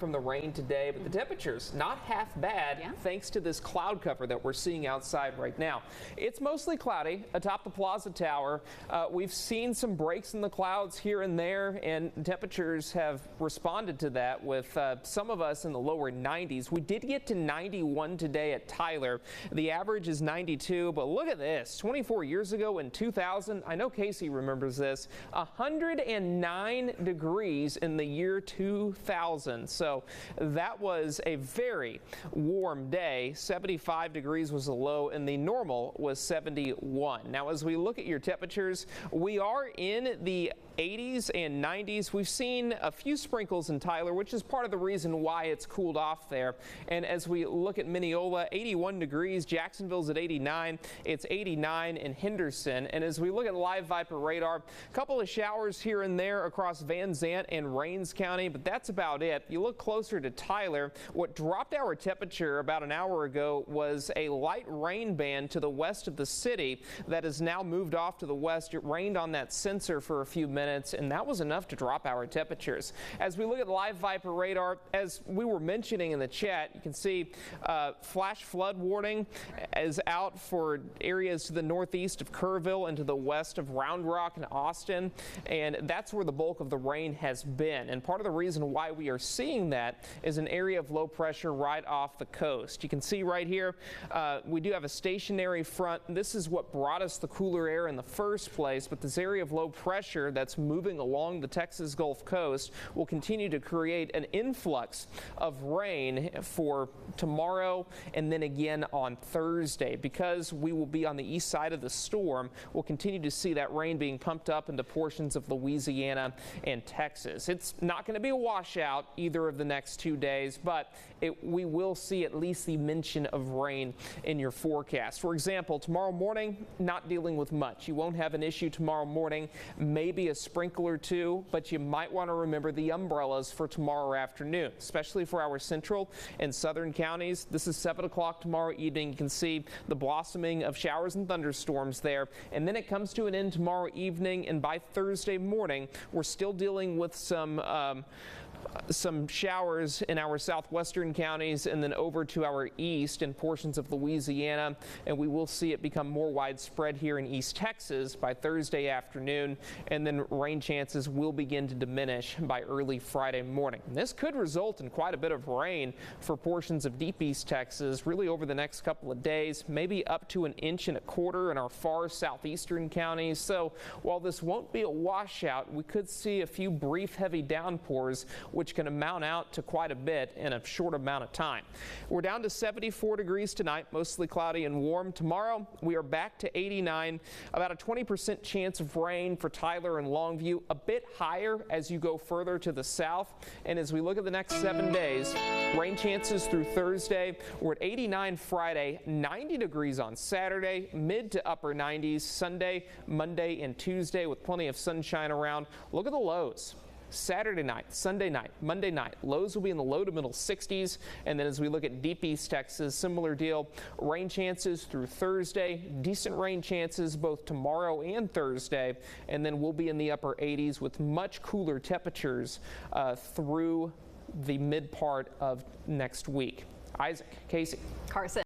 from the rain today, but the temperatures not half bad thanks to this cloud cover that we're seeing outside right now. It's mostly cloudy atop the Plaza Tower. We've seen some breaks in the clouds here and there, and temperatures have responded to that with some of us in the lower 90s. We did get to 91 today at Tyler. The average is 92, but look at this. 24 years ago in 2000, I know Casey remembers this, 109 degrees in the year 2000. So that was a very warm day. 75 degrees was the low and the normal was 71. Now, as we look at your temperatures, we are in the 80s and 90s. We've seen a few sprinkles in Tyler, which is part of the reason why it's cooled off there. And as we look at Mineola, 81 degrees. Jacksonville's at 89. It's 89 in Henderson. And as we look at live Viper radar, a couple of showers here and there across Van Zant and Rains County, but that's about it. You look closer to Tyler, what dropped our temperature about an hour ago was a light rain band to the west of the city that has now moved off to the west. It rained on that sensor for a few minutes, and that was enough to drop our temperatures. As we look at live Viper radar, as we were mentioning in the chat, you can see flash flood warning is out for areas to the northeast of Kerrville and to the west of Round Rock and Austin, and that's where the bulk of the rain has been. And part of the reason why we are seeing that is an area of low pressure right off the coast. You can see right here we do have a stationary front. This is what brought us the cooler air in the first place, but this area of low pressure that's moving along the Texas Gulf Coast will continue to create an influx of rain for tomorrow and then again on Thursday. Because we will be on the east side of the storm, we'll continue to see that rain being pumped up into portions of Louisiana and Texas. It's not going to be a washout either of the next 2 days, but we will see at least the mention of rain in your forecast. For example, tomorrow morning, not dealing with much. You won't have an issue tomorrow morning, maybe a sprinkle or two, but you might want to remember the umbrellas for tomorrow afternoon, especially for our central and southern counties. This is 7 o'clock tomorrow evening. You can see the blossoming of showers and thunderstorms there, and then it comes to an end tomorrow evening, and by Thursday morning, we're still dealing with some showers in our southwestern counties and then over to our east in portions of Louisiana, and we will see it become more widespread here in East Texas by Thursday afternoon, and then rain chances will begin to diminish by early Friday morning. And this could result in quite a bit of rain for portions of deep East Texas really over the next couple of days, maybe up to 1.25 inches in our far southeastern counties. So while this won't be a washout, we could see a few brief heavy downpours which can amount out to quite a bit in a short amount of time. We're down to 74 degrees tonight, mostly cloudy and warm. Tomorrow, we are back to 89, about a 20% chance of rain for Tyler and Longview, a bit higher as you go further to the south. And as we look at the next 7 days, rain chances through Thursday. We're at 89 Friday, 90 degrees on Saturday, mid to upper 90s Sunday, Monday, and Tuesday with plenty of sunshine around. Look at the lows. Saturday night, Sunday night, Monday night, lows will be in the low to middle 60s. And then as we look at deep East Texas, similar deal, rain chances through Thursday, decent rain chances both tomorrow and Thursday, and then we'll be in the upper 80s with much cooler temperatures through the mid part of next week. Isaac, Casey. Carson.